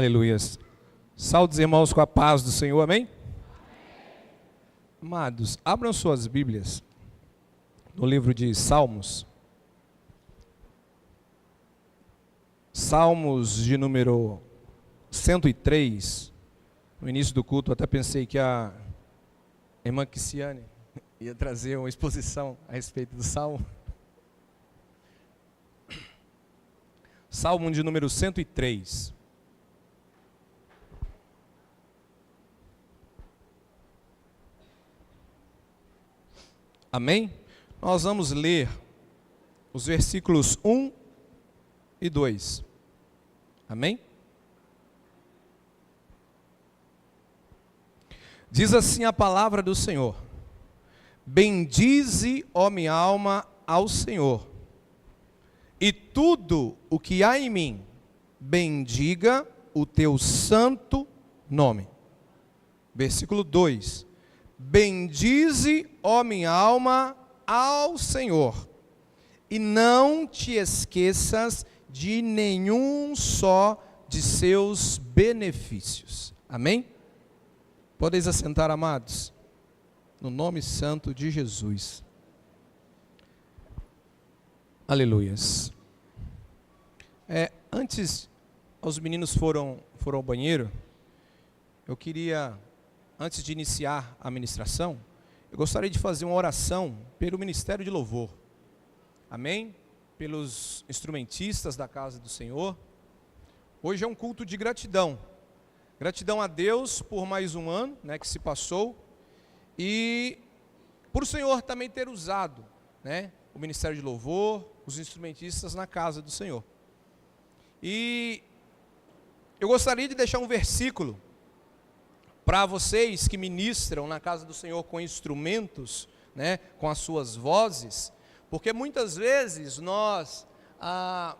Aleluias. Saúde os irmãos com a paz do Senhor, amém? Amados, abram suas Bíblias no livro de Salmos. Salmos de número 103. No início do culto, eu até pensei que a irmã Cristiane ia trazer uma exposição a respeito do Salmo. Salmo de número 103. Amém? Nós vamos ler os versículos 1 e 2. Amém? Diz assim a palavra do Senhor: bendize, ó minha alma, ao Senhor, e tudo o que há em mim, bendiga o teu santo nome. Versículo 2: bendize, ó minha alma, ao Senhor, e não te esqueças de nenhum só de seus benefícios. Amém? Podeis assentar, amados, no nome santo de Jesus. Aleluias. Antes, os meninos foram ao banheiro. Eu queria, antes de iniciar a ministração, eu gostaria de fazer uma oração pelo Ministério de Louvor. Amém? Pelos instrumentistas da casa do Senhor. Hoje é um culto de gratidão. Gratidão a Deus por mais um ano, que se passou. E por o Senhor também ter usado, o Ministério de Louvor, os instrumentistas na casa do Senhor. E eu gostaria de deixar um versículo para vocês que ministram na casa do Senhor com instrumentos, com as suas vozes, porque muitas vezes nós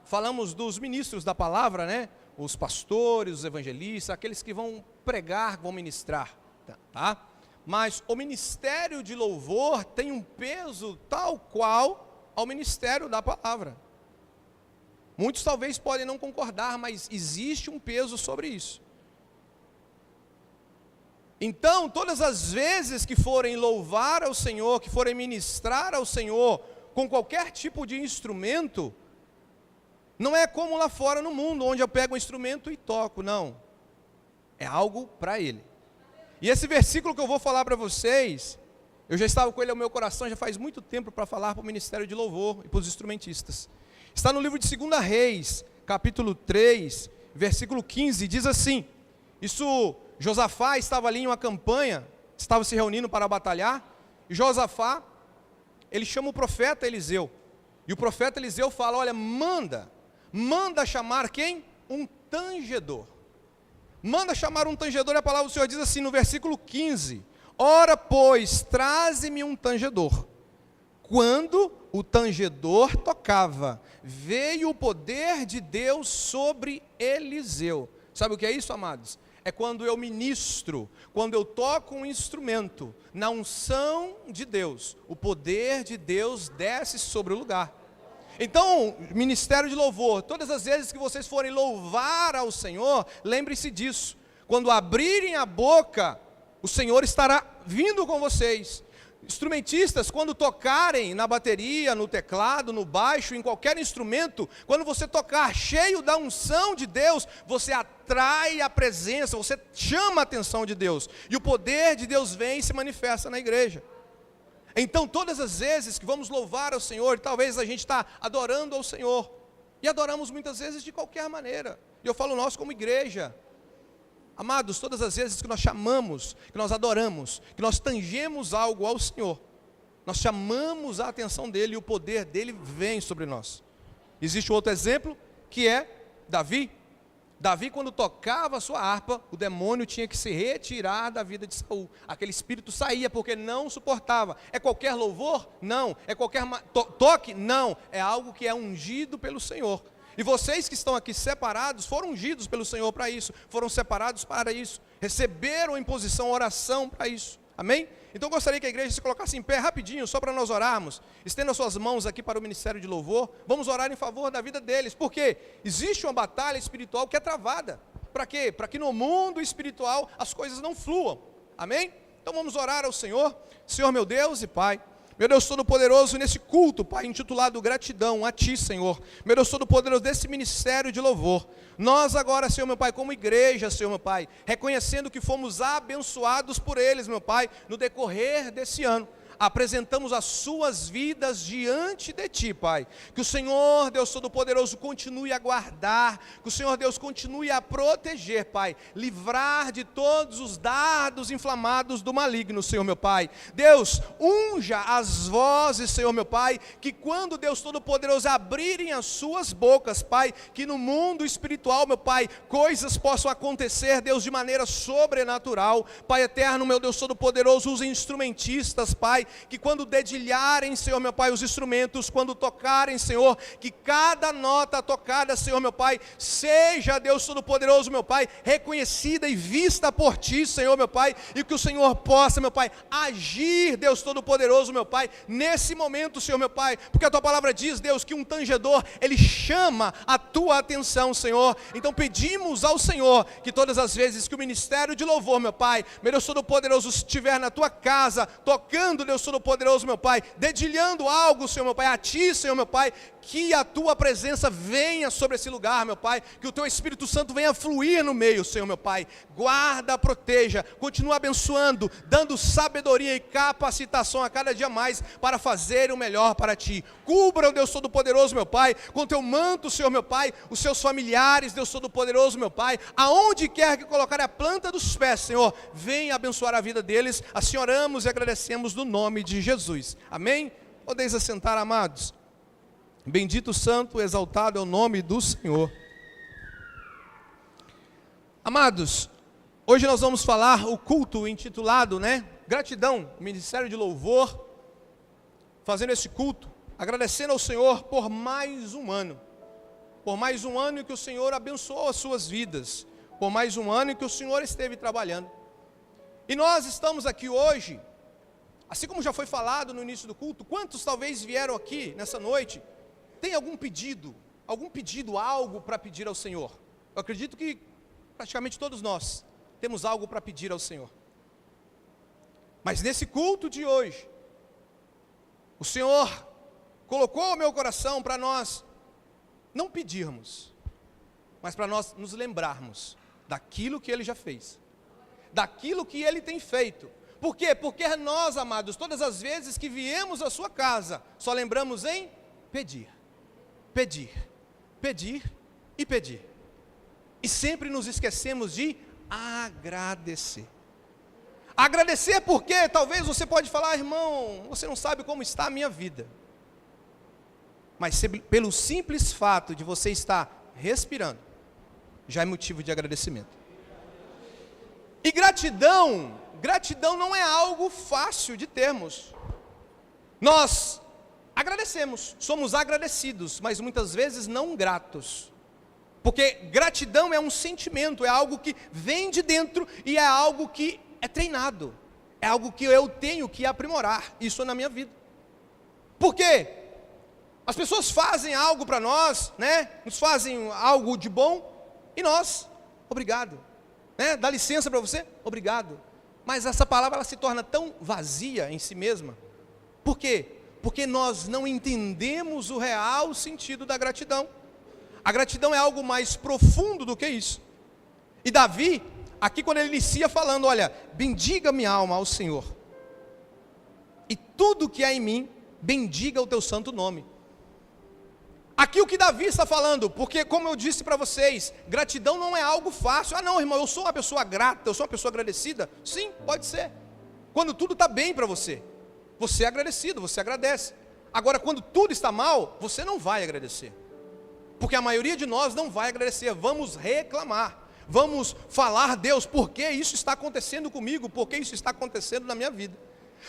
falamos dos ministros da palavra, os pastores, os evangelistas, aqueles que vão pregar, vão ministrar, tá? Mas o ministério de louvor tem um peso tal qual ao ministério da palavra. Muitos talvez podem não concordar, mas existe um peso sobre isso. Então, todas as vezes que forem louvar ao Senhor, que forem ministrar ao Senhor com qualquer tipo de instrumento, não é como lá fora no mundo, onde eu pego um instrumento e toco, não. É algo para Ele. E esse versículo que eu vou falar para vocês, eu já estava com ele no meu coração, já faz muito tempo para falar para o Ministério de Louvor e para os instrumentistas. Está no livro de 2 Reis, capítulo 3, versículo 15, diz assim: Josafá estava ali em uma campanha, estava se reunindo para batalhar, e Josafá, ele chama o profeta Eliseu, e o profeta Eliseu fala: olha, manda chamar quem? Um tangedor. Manda chamar um tangedor, e a palavra do Senhor diz assim no versículo 15: ora, pois, traze-me um tangedor. Quando o tangedor tocava, veio o poder de Deus sobre Eliseu. Sabe o que é isso, amados? É quando eu ministro, quando eu toco um instrumento, na unção de Deus, o poder de Deus desce sobre o lugar. Então, ministério de louvor, todas as vezes que vocês forem louvar ao Senhor, lembre-se disso. Quando abrirem a boca, o Senhor estará vindo com vocês. Instrumentistas, quando tocarem na bateria, no teclado, no baixo, em qualquer instrumento, quando você tocar cheio da unção de Deus, você atrai a presença, você chama a atenção de Deus, e o poder de Deus vem e se manifesta na igreja. Então, todas as vezes que vamos louvar ao Senhor, talvez a gente está adorando ao Senhor, e adoramos muitas vezes de qualquer maneira, e eu falo nós como igreja. Amados, todas as vezes que nós chamamos, que nós adoramos, que nós tangemos algo ao Senhor, nós chamamos a atenção dEle e o poder dEle vem sobre nós. Existe outro exemplo, que é Davi. Davi, quando tocava a sua harpa, o demônio tinha que se retirar da vida de Saul. Aquele espírito saía porque não suportava. É qualquer louvor? Não. É qualquer toque? Não. É algo que é ungido pelo Senhor. E vocês que estão aqui separados, foram ungidos pelo Senhor para isso, foram separados para isso, receberam em posição oração para isso, amém? Então eu gostaria que a igreja se colocasse em pé rapidinho, só para nós orarmos. Estenda suas mãos aqui para o Ministério de Louvor, vamos orar em favor da vida deles, porque existe uma batalha espiritual que é travada. Para quê? Para que no mundo espiritual as coisas não fluam. Amém? Então vamos orar ao Senhor. Senhor meu Deus e Pai, meu Deus Todo-Poderoso, nesse culto, Pai, intitulado Gratidão a Ti, Senhor. Meu Deus Todo-Poderoso, desse ministério de louvor. Nós agora, Senhor meu Pai, como igreja, Senhor meu Pai, reconhecendo que fomos abençoados por eles, meu Pai, no decorrer desse ano. Apresentamos as suas vidas diante de Ti, Pai. Que o Senhor, Deus Todo-Poderoso, continue a guardar, que o Senhor, Deus, continue a proteger, Pai, livrar de todos os dardos inflamados do maligno, Senhor meu Pai. Deus, unja as vozes, Senhor meu Pai, que quando, Deus Todo-Poderoso, abrirem as suas bocas, Pai, que no mundo espiritual, meu Pai, coisas possam acontecer, Deus, de maneira sobrenatural. Pai eterno, meu Deus Todo-Poderoso, os instrumentistas, Pai, que quando dedilharem, Senhor meu Pai, os instrumentos, quando tocarem, Senhor, que cada nota tocada, Senhor meu Pai, seja, Deus Todo-Poderoso, meu Pai, reconhecida e vista por Ti, Senhor meu Pai, e que o Senhor possa, meu Pai, agir, Deus Todo-Poderoso, meu Pai, nesse momento, Senhor meu Pai, porque a Tua palavra diz, Deus, que um tangedor, ele chama a Tua atenção, Senhor. Então pedimos ao Senhor, que todas as vezes que o ministério de louvor, meu Pai, meu Deus Todo-Poderoso, estiver na Tua casa, tocando, Deus Todo-Poderoso, meu Pai, dedilhando algo, Senhor meu Pai, a Ti, Senhor meu Pai, que a Tua presença venha sobre esse lugar, meu Pai, que o Teu Espírito Santo venha fluir no meio, Senhor meu Pai, guarda, proteja, continua abençoando, dando sabedoria e capacitação a cada dia mais, para fazer o melhor para Ti. Cubra, Deus Todo-Poderoso, meu Pai, com Teu manto, Senhor meu Pai, os seus familiares, Deus Todo-Poderoso, meu Pai, aonde quer que colocar a planta dos pés, Senhor, venha abençoar a vida deles. Assim oramos e agradecemos no nome de Jesus. Amém? Podeis assentar, amados. Bendito, santo, exaltado é o nome do Senhor. Amados, hoje nós vamos falar o culto intitulado, Gratidão, Ministério de Louvor, fazendo esse culto, agradecendo ao Senhor por mais um ano em que o Senhor abençoou as suas vidas, por mais um ano em que o Senhor esteve trabalhando. E nós estamos aqui hoje, assim como já foi falado no início do culto, quantos talvez vieram aqui nessa noite, tem algum pedido, algo para pedir ao Senhor? Eu acredito que praticamente todos nós temos algo para pedir ao Senhor. Mas nesse culto de hoje, o Senhor colocou ao meu coração para nós não pedirmos, mas para nós nos lembrarmos daquilo que Ele já fez, daquilo que Ele tem feito. Por quê? Porque nós, amados, todas as vezes que viemos à sua casa, só lembramos em pedir, pedir, pedir e pedir. E sempre nos esquecemos de agradecer. Agradecer porque talvez você pode falar, irmão, você não sabe como está a minha vida. Mas pelo simples fato de você estar respirando, já é motivo de agradecimento. E gratidão não é algo fácil de termos. Nós agradecemos, somos agradecidos, mas muitas vezes não gratos. Porque gratidão é um sentimento, é algo que vem de dentro e é algo que é treinado. É algo que eu tenho que aprimorar, isso na minha vida. Por quê? As pessoas fazem algo para nós, nos fazem algo de bom, e nós, obrigado. Dá licença para você, obrigado. Mas essa palavra ela se torna tão vazia em si mesma. Por quê? Porque nós não entendemos o real sentido da gratidão. A gratidão é algo mais profundo do que isso. E Davi, aqui quando ele inicia falando, olha, bendiga minha alma ao Senhor, e tudo que há em mim, bendiga o teu santo nome. Aqui o que Davi está falando, porque como eu disse para vocês, gratidão não é algo fácil. Ah não, irmão, eu sou uma pessoa grata, eu sou uma pessoa agradecida. Sim, pode ser. Quando tudo está bem para você, você é agradecido, você agradece. Agora quando tudo está mal, você não vai agradecer. Porque a maioria de nós não vai agradecer, vamos reclamar. Vamos falar, Deus, por que isso está acontecendo comigo? Por que isso está acontecendo na minha vida?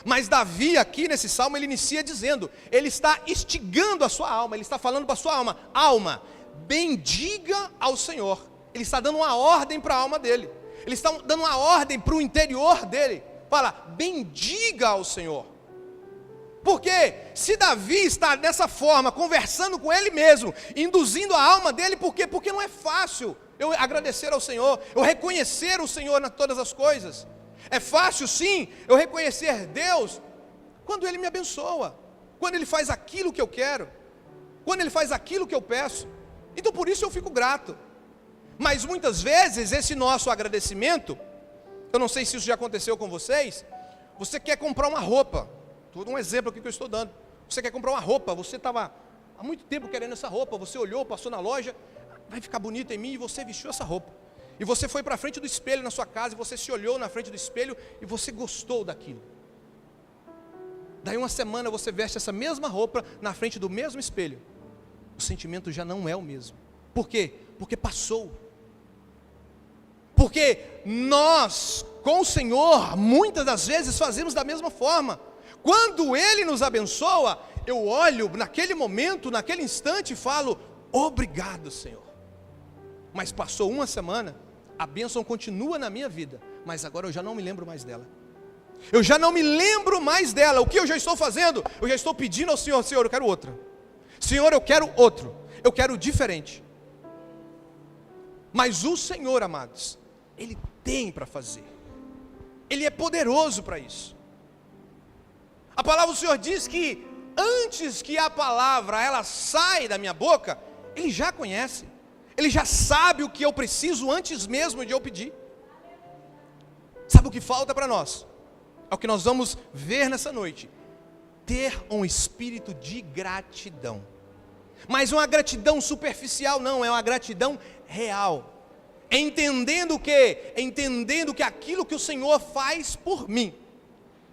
Mas Davi aqui nesse salmo, ele inicia dizendo, ele está instigando a sua alma, ele está falando para a sua alma, alma, bendiga ao Senhor. Ele está dando uma ordem para a alma dele, ele está dando uma ordem para o interior dele, fala, bendiga ao Senhor. Porque se Davi está dessa forma, conversando com ele mesmo, induzindo a alma dele, por quê? Porque não é fácil. eu agradecer ao Senhor, eu reconhecer o Senhor em todas as coisas. É fácil, sim, eu reconhecer Deus quando Ele me abençoa, quando Ele faz aquilo que eu quero, quando Ele faz aquilo que eu peço. Então por isso eu fico grato. Mas muitas vezes esse nosso agradecimento, eu não sei se isso já aconteceu com vocês, você quer comprar uma roupa, vou dar um exemplo aqui que eu estou dando. Você quer comprar uma roupa, você estava há muito tempo querendo essa roupa, você olhou, passou na loja, vai ficar bonita em mim, e você vestiu essa roupa. E você foi para a frente do espelho na sua casa, e você se olhou na frente do espelho, e você gostou daquilo. Daí uma semana você veste essa mesma roupa na frente do mesmo espelho. O sentimento já não é o mesmo. Por quê? Porque passou. Porque nós, com o Senhor, muitas das vezes fazemos da mesma forma. Quando Ele nos abençoa, eu olho naquele momento, naquele instante e falo, obrigado, Senhor. Mas passou uma semana, a bênção continua na minha vida, mas agora eu já não me lembro mais dela. Eu já não me lembro mais dela. O que eu já estou fazendo? Eu já estou pedindo ao Senhor, Senhor, eu quero outra. Senhor, eu quero outro. Eu quero diferente. Mas o Senhor, amados, Ele tem para fazer. Ele é poderoso para isso. A palavra do Senhor diz que antes que a palavra ela sai da minha boca, Ele já conhece. Ele já sabe o que eu preciso antes mesmo de eu pedir. Sabe o que falta para nós? É o que nós vamos ver nessa noite. Ter um espírito de gratidão. Mas uma gratidão superficial não, é uma gratidão real. Entendendo que aquilo que o Senhor faz por mim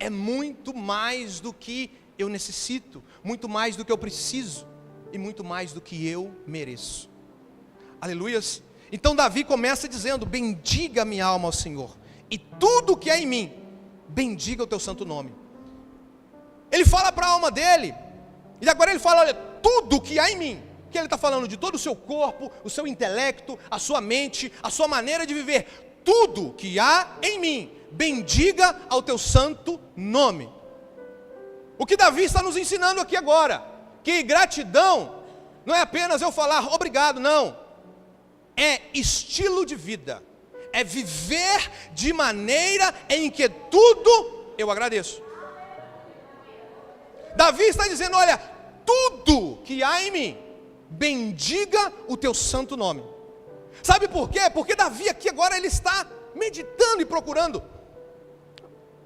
é muito mais do que eu necessito, muito mais do que eu preciso e muito mais do que eu mereço. Aleluias. Então Davi começa dizendo, bendiga minha alma ao Senhor, e tudo que é em mim, bendiga o teu santo nome. Ele fala para a alma dele, e agora ele fala, olha, tudo que há em mim, que ele está falando de todo o seu corpo, o seu intelecto, a sua mente, a sua maneira de viver, tudo que há em mim, bendiga ao teu santo nome. O que Davi está nos ensinando aqui agora, que gratidão não é apenas eu falar obrigado, não, é estilo de vida, é viver de maneira em que tudo eu agradeço. Davi está dizendo, olha, tudo que há em mim, bendiga o teu santo nome. Sabe por quê? Porque Davi aqui agora ele está meditando e procurando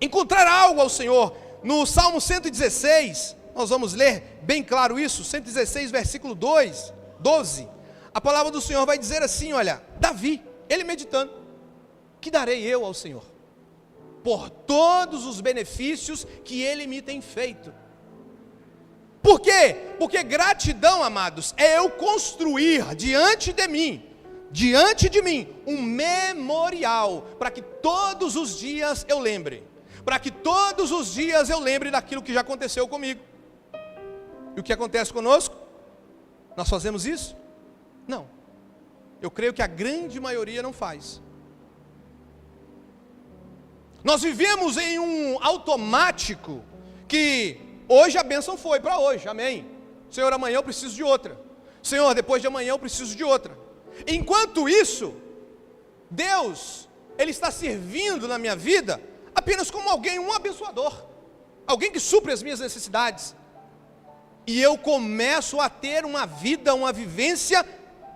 encontrar algo ao Senhor. No Salmo 116, nós vamos ler bem claro isso, 116 versículo 12, a palavra do Senhor vai dizer assim, olha, Davi, ele meditando, que darei eu ao Senhor, por todos os benefícios que Ele me tem feito. Por quê? Porque gratidão, amados, é eu construir diante de mim, um memorial, para que todos os dias eu lembre, daquilo que já aconteceu comigo. E o que acontece conosco? Nós fazemos isso? Não. Eu creio que a grande maioria não faz. Nós vivemos em um automático que hoje a bênção foi para hoje, amém. Senhor, amanhã eu preciso de outra. Senhor, depois de amanhã eu preciso de outra. Enquanto isso, Deus, Ele está servindo na minha vida apenas como alguém, um abençoador, alguém que supre as minhas necessidades. E eu começo a ter uma vida, uma vivência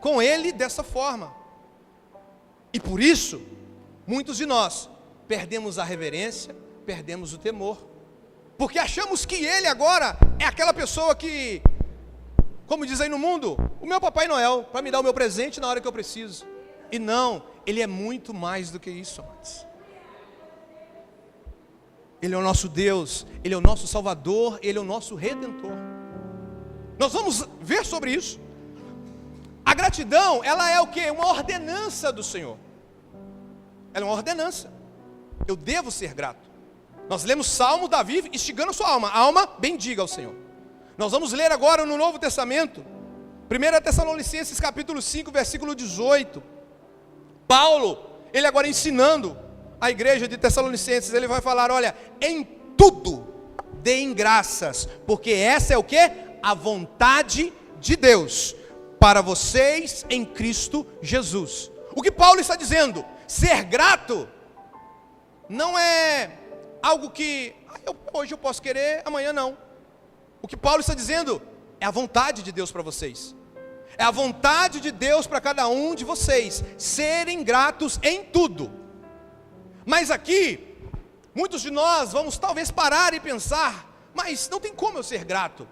com Ele dessa forma. E por isso, muitos de nós perdemos a reverência, perdemos o temor, porque achamos que Ele agora é aquela pessoa que, como diz aí no mundo, o meu Papai Noel, para me dar o meu presente na hora que eu preciso. E não, Ele é muito mais do que isso, amados. Ele é o nosso Deus, Ele é o nosso Salvador, Ele é o nosso Redentor. Nós vamos ver sobre isso. A gratidão, ela é o quê? Uma ordenança do Senhor. Ela é uma ordenança. Eu devo ser grato. Nós lemos Salmo, Davi instigando a sua alma. A alma, bendiga ao Senhor. Nós vamos ler agora no Novo Testamento, 1 Tessalonicenses capítulo 5, versículo 18. Paulo, ele agora ensinando a igreja de Tessalonicenses, ele vai falar, olha, em tudo deem graças, porque essa é o quê? A vontade de Deus para vocês em Cristo Jesus. o que Paulo está dizendo, ser grato, não é algo que hoje eu posso querer, amanhã não. O que Paulo está dizendo é a vontade de Deus para vocês. É a vontade de Deus para cada um de vocês, serem gratos em tudo. Mas aqui, muitos de nós vamos talvez parar e pensar, mas não tem como eu ser grato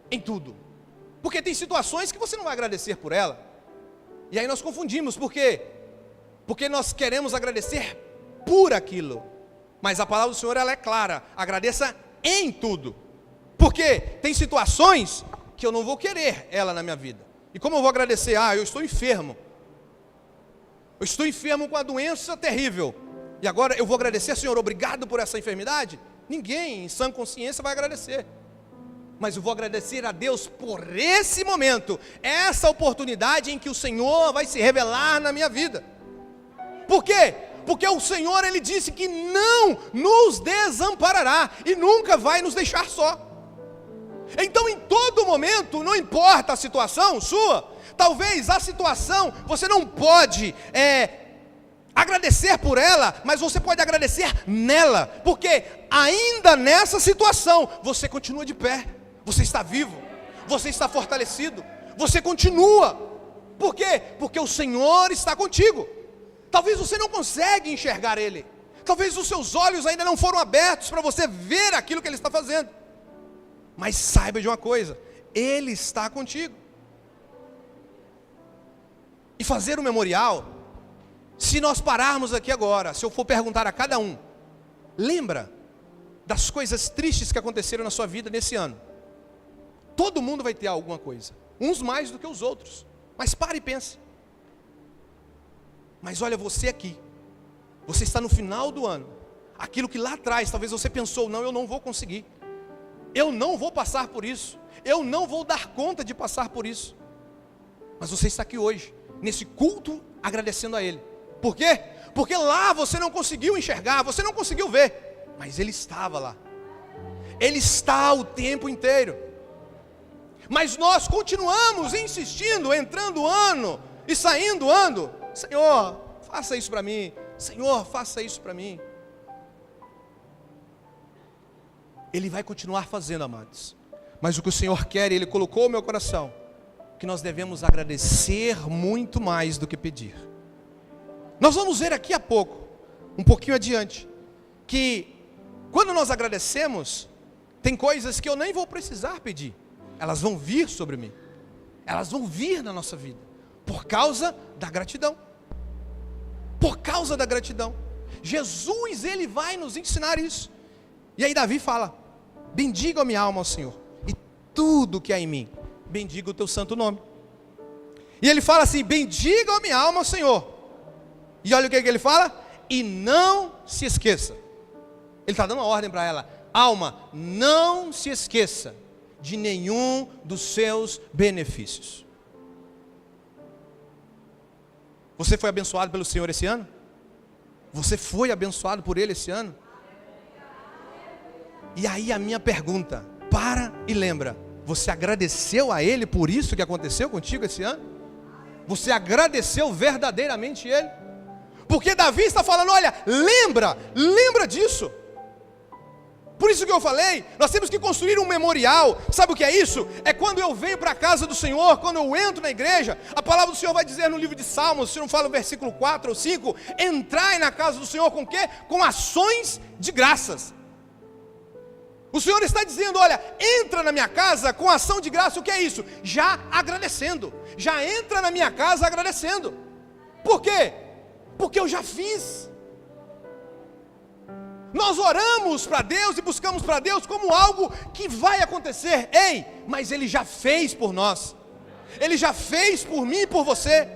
em tudo. Porque tem situações que você não vai agradecer por ela. E aí nós confundimos, por quê? Porque nós queremos agradecer por aquilo. Mas a palavra do Senhor, ela é clara, agradeça em tudo. Porque tem situações que eu não vou querer ela na minha vida. E como eu vou agradecer? Eu estou enfermo. Eu estou enfermo com uma doença terrível. E agora eu vou agradecer, Senhor, obrigado por essa enfermidade? Ninguém em sã consciência vai agradecer. Mas eu vou agradecer a Deus por esse momento, essa oportunidade em que o Senhor vai se revelar na minha vida. Por quê? Porque o Senhor, Ele disse que não nos desamparará e nunca vai nos deixar só. Então em todo momento, não importa a situação sua, talvez a situação, você não pode agradecer por ela, mas você pode agradecer nela, porque ainda nessa situação, você continua de pé, você está vivo, você está fortalecido, você continua. Por quê? Porque o Senhor está contigo. Talvez você não consiga enxergar Ele, talvez os seus olhos ainda não foram abertos para você ver aquilo que Ele está fazendo. Mas saiba de uma coisa, Ele está contigo. E fazer um memorial, se nós pararmos aqui agora, se eu for perguntar a cada um, lembra das coisas tristes que aconteceram na sua vida nesse ano? Todo mundo vai ter alguma coisa, uns mais do que os outros, mas pare e pense. Mas olha, você aqui, você está no final do ano, aquilo que lá atrás, talvez você pensou, não, eu não vou conseguir, eu não vou passar por isso, eu não vou dar conta de passar por isso. Mas você está aqui hoje, nesse culto, agradecendo a Ele. Por quê? Porque lá você não conseguiu enxergar, você não conseguiu ver, mas Ele estava lá. Ele está o tempo inteiro. Mas nós continuamos insistindo, entrando ano e saindo ano. Senhor, faça isso para mim. Senhor, faça isso para mim. Ele vai continuar fazendo, amados. Mas o que o Senhor quer, Ele colocou no meu coração, que nós devemos agradecer muito mais do que pedir. Nós vamos ver aqui a pouco, um pouquinho adiante, que quando nós agradecemos, tem coisas que eu nem vou precisar pedir. Elas vão vir sobre mim. Elas vão vir na nossa vida. Por causa da gratidão. Por causa da gratidão. Jesus, Ele vai nos ensinar isso. E aí Davi fala, bendiga a minha alma ao Senhor, e tudo que há em mim, bendiga o teu santo nome. E ele fala assim, bendiga a minha alma ao Senhor. E olha o que ele fala, e não se esqueça. Ele está dando uma ordem para ela, alma, não se esqueça de nenhum dos seus benefícios. Você foi abençoado pelo Senhor esse ano? Você foi abençoado por Ele esse ano? E aí a minha pergunta, para e lembra, você agradeceu a Ele por isso que aconteceu contigo esse ano? Você agradeceu verdadeiramente Ele? Porque Davi está falando, olha, lembra disso. Por isso que eu falei, nós temos que construir um memorial. Sabe o que é isso? É quando eu venho para a casa do Senhor, quando eu entro na igreja, a palavra do Senhor vai dizer no livro de Salmos, se não fala no versículo 4 ou 5, entrai na casa do Senhor com o quê? Com ações de graças. O Senhor está dizendo, olha, entra na minha casa com ação de graça. O que é isso? Já agradecendo. Já entra na minha casa agradecendo. Por quê? Porque eu já fiz. Nós oramos para Deus e buscamos para Deus como algo que vai acontecer. Ei, mas Ele já fez por nós. Ele já fez por mim e por você.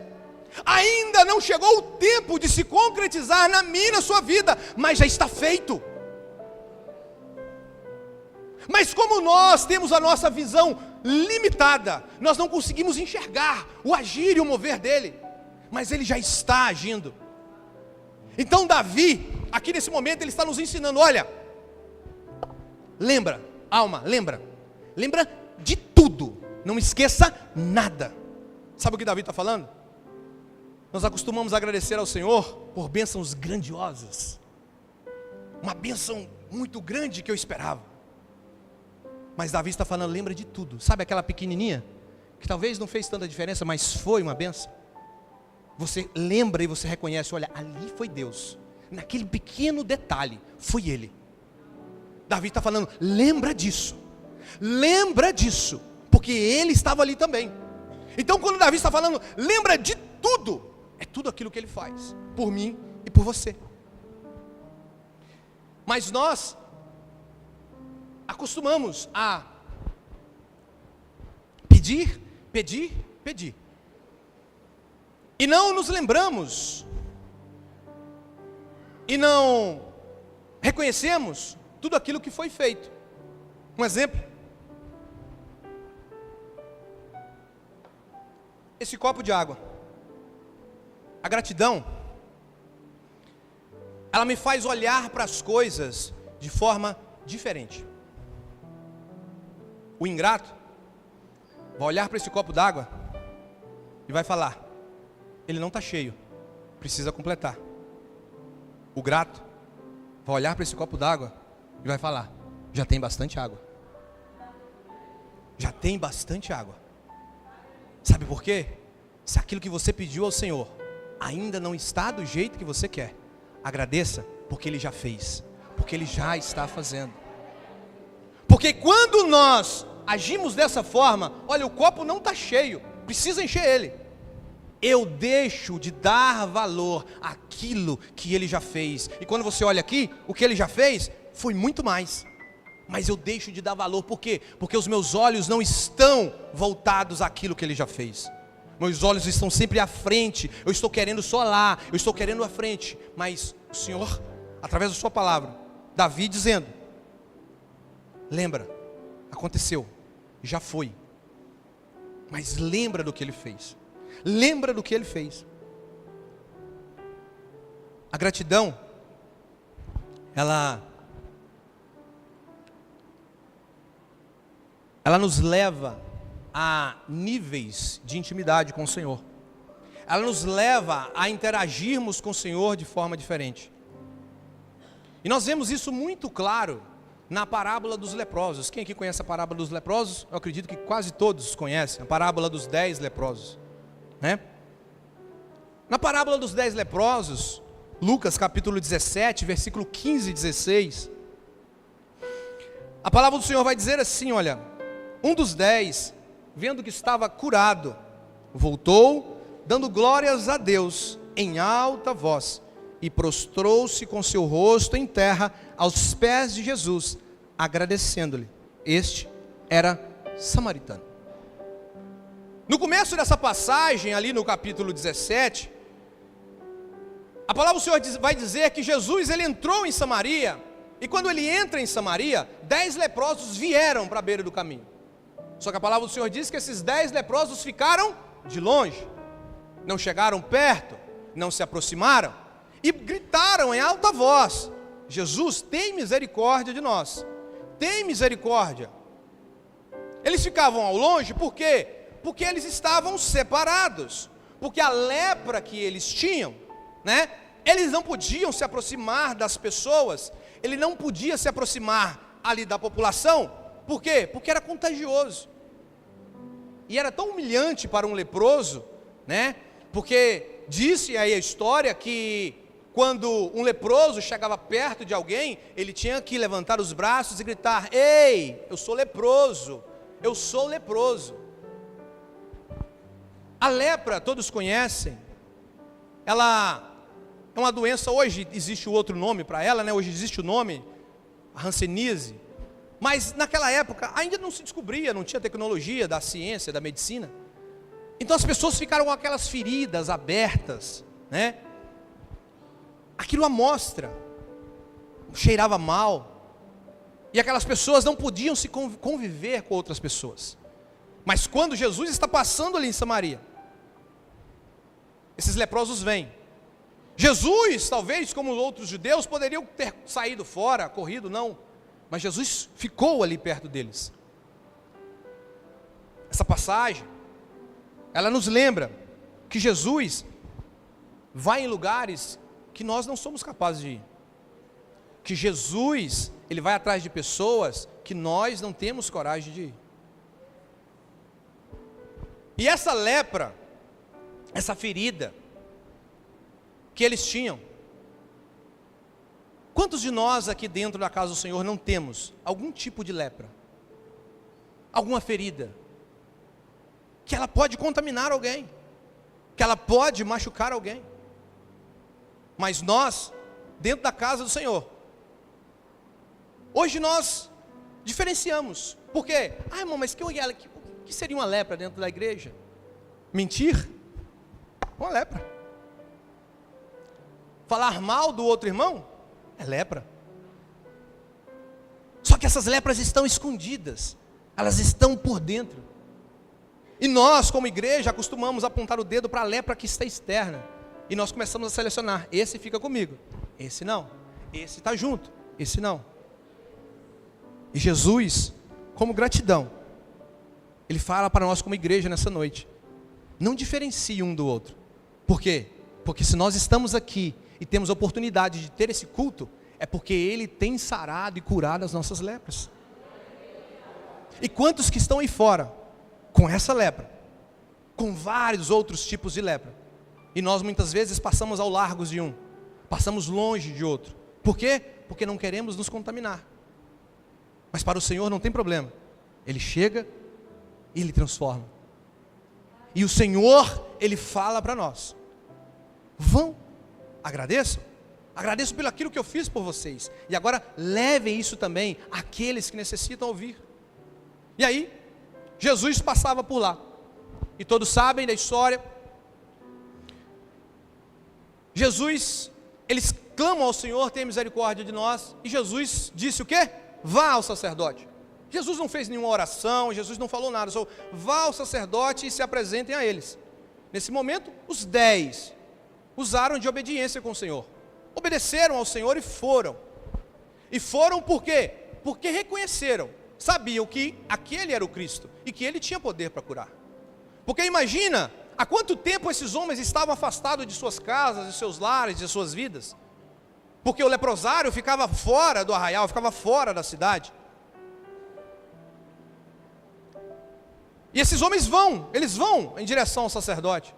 Ainda não chegou o tempo de se concretizar na minha e na sua vida, mas já está feito. Mas como nós temos a nossa visão limitada, nós não conseguimos enxergar o agir e o mover dele, mas ele já está agindo. Então Davi, aqui nesse momento, ele está nos ensinando, olha, lembra, alma, lembra de tudo, não esqueça nada. Sabe o que Davi está falando? Nós acostumamos a agradecer ao Senhor por bênçãos grandiosas. Uma bênção muito grande que eu esperava. Mas Davi está falando, lembra de tudo. Sabe aquela pequenininha? Que talvez não fez tanta diferença, mas foi uma bênção. Você lembra e você reconhece, olha, ali foi Deus. Naquele pequeno detalhe, foi Ele. Davi está falando, lembra disso. Lembra disso. Porque Ele estava ali também. Então quando Davi está falando, lembra de tudo. É tudo aquilo que Ele faz. Por mim e por você. Mas nós acostumamos a pedir. E não nos lembramos. E não reconhecemos tudo aquilo que foi feito. Um exemplo. Esse copo de água. A gratidão, ela me faz olhar para as coisas de forma diferente. O ingrato vai olhar para esse copo d'água e vai falar, ele não está cheio, precisa completar. O grato vai olhar para esse copo d'água e vai falar, já tem bastante água. Já tem bastante água. Sabe por quê? Se aquilo que você pediu ao Senhor ainda não está do jeito que você quer, agradeça, porque Ele já fez, porque Ele já está fazendo. Porque quando nós agimos dessa forma, olha, o copo não está cheio, precisa encher ele. Eu deixo de dar valor àquilo que Ele já fez. E quando você olha aqui, o que Ele já fez foi muito mais. Mas eu deixo de dar valor, por quê? Porque os meus olhos não estão voltados àquilo que Ele já fez. Meus olhos estão sempre à frente. Eu estou querendo só lá, eu estou querendo à frente. Mas o Senhor, através da sua palavra, Davi dizendo, lembra, aconteceu, já foi. Mas lembra do que Ele fez. Lembra do que Ele fez. A gratidão, ela nos leva a níveis de intimidade com o Senhor. Ela nos leva a interagirmos com o Senhor de forma diferente. E nós vemos isso muito claro na parábola dos leprosos. Quem aqui conhece a parábola dos leprosos? Eu acredito que quase todos conhecem. A parábola dos 10 leprosos, né? Na parábola dos 10 leprosos, Lucas capítulo 17, versículo 15 e 16, a palavra do Senhor vai dizer assim, olha, um dos 10, vendo que estava curado, voltou, dando glórias a Deus em alta voz, e prostrou-se com seu rosto em terra aos pés de Jesus, agradecendo-lhe. Este era samaritano. No começo dessa passagem, ali no capítulo 17, a palavra do Senhor vai dizer que Jesus ele entrou em Samaria, e quando ele entra em Samaria, 10 leprosos vieram para a beira do caminho. Só que a palavra do Senhor diz que esses 10 leprosos ficaram de longe, não chegaram perto, não se aproximaram, e gritaram em alta voz, Jesus, tem misericórdia de nós, tem misericórdia. Eles ficavam ao longe, por quê? Porque eles estavam separados, porque a lepra que eles tinham, né? Eles não podiam se aproximar das pessoas, ele não podia se aproximar ali da população, por quê? Porque era contagioso. E era tão humilhante para um leproso, né? Porque disse aí a história que quando um leproso chegava perto de alguém, ele tinha que levantar os braços e gritar, ei, eu sou leproso, eu sou leproso. A lepra, todos conhecem, ela é uma doença, hoje existe outro nome para ela, né? Hoje existe o nome, a hanseníase. Mas naquela época ainda não se descobria, não tinha tecnologia da ciência, da medicina. Então as pessoas ficaram com aquelas feridas abertas, né? Aquilo amostra, cheirava mal. E aquelas pessoas não podiam se conviver com outras pessoas. Mas quando Jesus está passando ali em Samaria, esses leprosos vêm. Jesus, talvez como os outros judeus, poderiam ter saído fora, corrido, não. Mas Jesus ficou ali perto deles. Essa passagem, ela nos lembra que Jesus, vai em lugares que nós não somos capazes de ir. Que Jesus, ele vai atrás de pessoas que nós não temos coragem de ir. E essa lepra, essa ferida que eles tinham, quantos de nós aqui dentro da casa do Senhor não temos algum tipo de lepra? Alguma ferida? Que ela pode contaminar alguém, que ela pode machucar alguém. Mas nós, dentro da casa do Senhor, hoje nós diferenciamos. Por quê? Ah, irmão, mas que seria uma lepra dentro da igreja? Mentir? Uma lepra. Falar mal do outro irmão? É lepra. Só que essas lepras estão escondidas. Elas estão por dentro. E nós, como igreja, acostumamos a apontar o dedo para a lepra que está externa. E nós começamos a selecionar. Esse fica comigo. Esse não. Esse está junto. Esse não. E Jesus, como gratidão, Ele fala para nós como igreja nessa noite. Não diferencie um do outro. Por quê? Porque se nós estamos aqui e temos a oportunidade de ter esse culto, é porque Ele tem sarado e curado as nossas lepras. E quantos que estão aí fora, com essa lepra, com vários outros tipos de lepra, e nós muitas vezes passamos ao largo de um, passamos longe de outro. Por quê? Porque não queremos nos contaminar. Mas para o Senhor não tem problema. Ele chega e Ele transforma. E o Senhor, Ele fala para nós: vão, agradeçam. Agradeço pelo aquilo que eu fiz por vocês. E agora levem isso também àqueles que necessitam ouvir. E aí, Jesus passava por lá. E todos sabem da história. Jesus, eles clamam ao Senhor, tenha misericórdia de nós. E Jesus disse o quê? Vá ao sacerdote. Jesus não fez nenhuma oração, Jesus não falou nada, só vá ao sacerdote e se apresentem a eles. Nesse momento, os 10 usaram de obediência com o Senhor. Obedeceram ao Senhor e foram. E foram por quê? Porque reconheceram, sabiam que aquele era o Cristo e que ele tinha poder para curar. Porque imagina, há quanto tempo esses homens estavam afastados de suas casas, de seus lares, de suas vidas. Porque o leprosário ficava fora do arraial, ficava fora da cidade. E esses homens eles vão em direção ao sacerdote.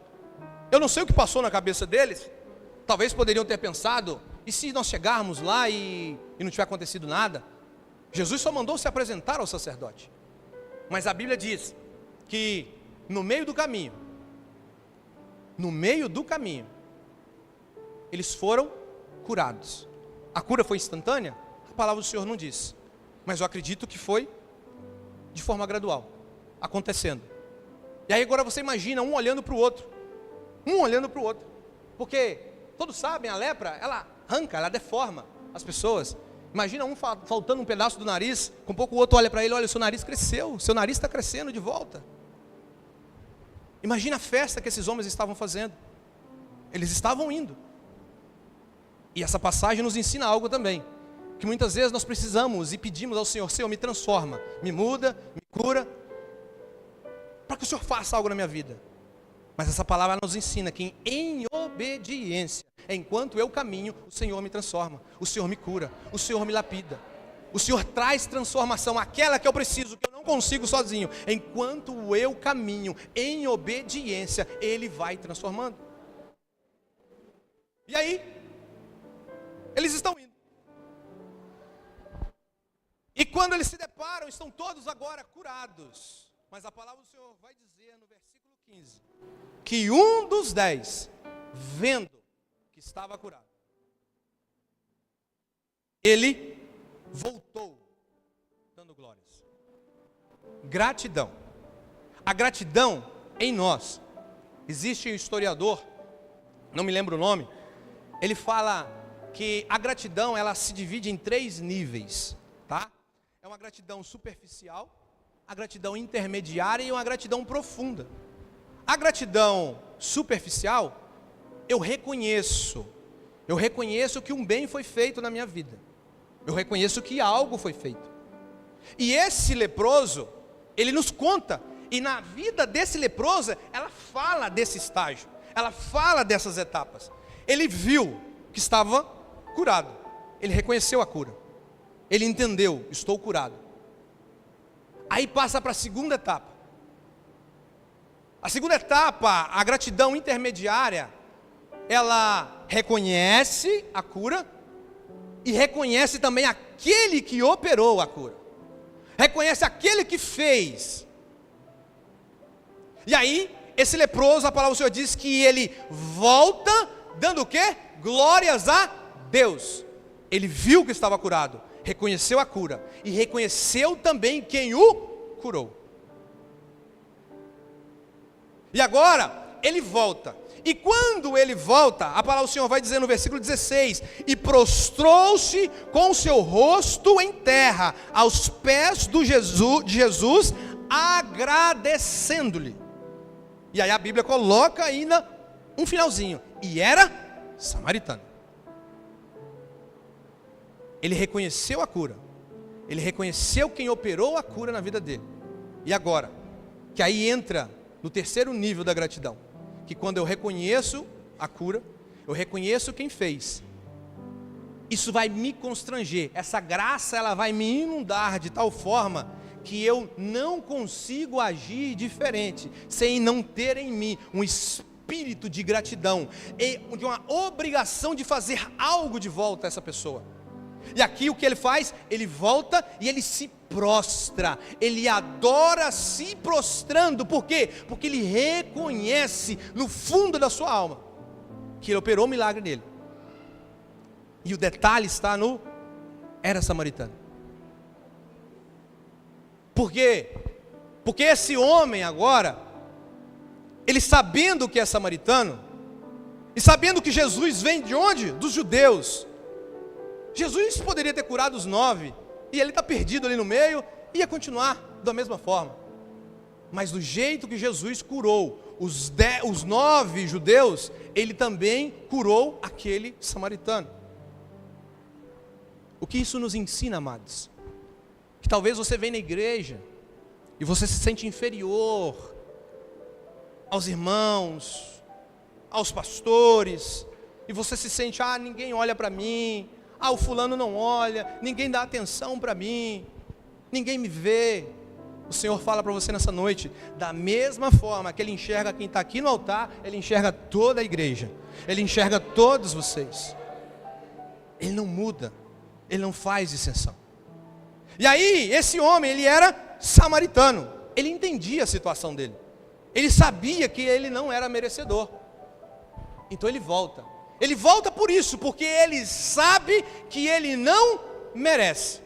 Eu não sei o que passou na cabeça deles. Talvez poderiam ter pensado, e se nós chegarmos lá e não tiver acontecido nada? Jesus só mandou se apresentar ao sacerdote. Mas a Bíblia diz que no meio do caminho, eles foram curados. A cura foi instantânea? A palavra do Senhor não diz. Mas eu acredito que foi de forma gradual, acontecendo. E aí agora você imagina um olhando para o outro. Porque todos sabem, a lepra, ela arranca, ela deforma as pessoas. Imagina um faltando um pedaço do nariz, com pouco o outro olha para ele, olha, o seu nariz cresceu, seu nariz está crescendo de volta. Imagina a festa que esses homens estavam fazendo. Eles estavam indo. E essa passagem nos ensina algo também, que muitas vezes nós precisamos e pedimos ao Senhor: Senhor, me transforma, me muda, me cura, para que o Senhor faça algo na minha vida. Mas essa palavra nos ensina que em obediência, enquanto eu caminho, o Senhor me transforma, o Senhor me cura, o Senhor me lapida, o Senhor traz transformação, aquela que eu preciso, que eu não consigo sozinho. Enquanto eu caminho em obediência, Ele vai transformando. E aí, eles estão indo. E quando eles se deparam, estão todos agora curados. Mas a palavra do Senhor vai dizer no versículo 15, que um dos 10, vendo que estava curado, ele voltou, dando glórias. Gratidão. A gratidão em nós. Existe um historiador, não me lembro o nome, ele fala que a gratidão, ela se divide em 3 níveis, tá? É uma gratidão superficial, a gratidão intermediária e uma gratidão profunda. A gratidão superficial, eu reconheço que um bem foi feito na minha vida. Eu reconheço que algo foi feito. E esse leproso, ele nos conta, e na vida desse leproso, ela fala desse estágio, ela fala dessas etapas. Ele viu que estava curado. Ele reconheceu a cura. Ele entendeu, estou curado. Aí passa para a segunda etapa. A segunda etapa, a gratidão intermediária, ela reconhece a cura e reconhece também aquele que operou a cura. Reconhece aquele que fez. E aí, esse leproso, a palavra do Senhor diz que ele volta dando o quê? Glórias a Deus. Ele viu que estava curado, reconheceu a cura e reconheceu também quem o curou. E agora, ele volta. E quando ele volta, a palavra do Senhor vai dizer no versículo 16: e prostrou-se com o seu rosto em terra, aos pés de Jesus, agradecendo-lhe. E aí a Bíblia coloca ainda um finalzinho: e era samaritano. Ele reconheceu a cura, ele reconheceu quem operou a cura na vida dele. E agora, que aí entra no terceiro nível da gratidão, que quando eu reconheço a cura, eu reconheço quem fez, isso vai me constranger, essa graça ela vai me inundar de tal forma que eu não consigo agir diferente, sem não ter em mim um espírito de gratidão, e uma obrigação de fazer algo de volta a essa pessoa. E aqui o que ele faz? Ele volta e ele se prostra, ele adora se prostrando. Por quê? Porque ele reconhece no fundo da sua alma que ele operou um milagre nele. E o detalhe está no era samaritano. Por quê? Porque esse homem agora, ele sabendo que é samaritano, e sabendo que Jesus vem de onde? Dos judeus. Jesus poderia ter curado os 9, e ele está perdido ali no meio, ia continuar da mesma forma. Mas do jeito que Jesus curou os 9 judeus, ele também curou aquele samaritano. O que isso nos ensina, amados? Que talvez você venha na igreja, e você se sente inferior aos irmãos, aos pastores, e você se sente, ninguém olha para mim, o fulano não olha, ninguém dá atenção para mim, ninguém me vê. O Senhor fala para você nessa noite, da mesma forma que Ele enxerga quem está aqui no altar, Ele enxerga toda a igreja, Ele enxerga todos vocês. Ele não muda, Ele não faz distinção. E aí, esse homem, ele era samaritano, ele entendia a situação dele, ele sabia que ele não era merecedor, então ele volta. Ele volta por isso, porque ele sabe que ele não merece.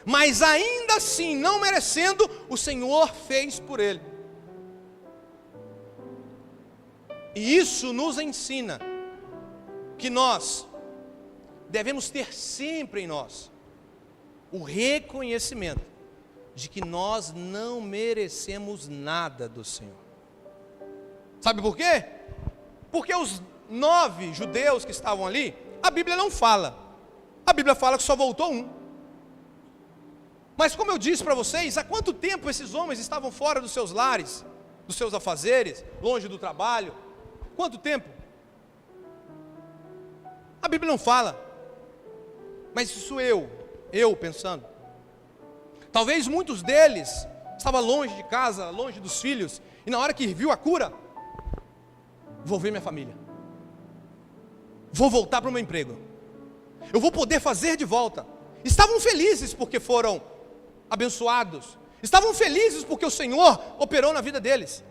Mas ainda assim, não merecendo, o Senhor fez por ele. E isso nos ensina que nós devemos ter sempre em nós o reconhecimento de que nós não merecemos nada do Senhor. Sabe por quê? Porque os 9 judeus que estavam ali, a Bíblia não fala. A Bíblia fala que só voltou um. Mas como eu disse para vocês, há quanto tempo esses homens estavam fora dos seus lares, dos seus afazeres, longe do trabalho? Quanto tempo? A Bíblia não fala. Mas isso eu pensando. Talvez muitos deles estavam longe de casa, longe dos filhos, e na hora que viu a cura, vou ver minha família. Vou voltar para o meu emprego. Eu vou poder fazer de volta. Estavam felizes porque foram abençoados. Estavam felizes porque o Senhor operou na vida deles.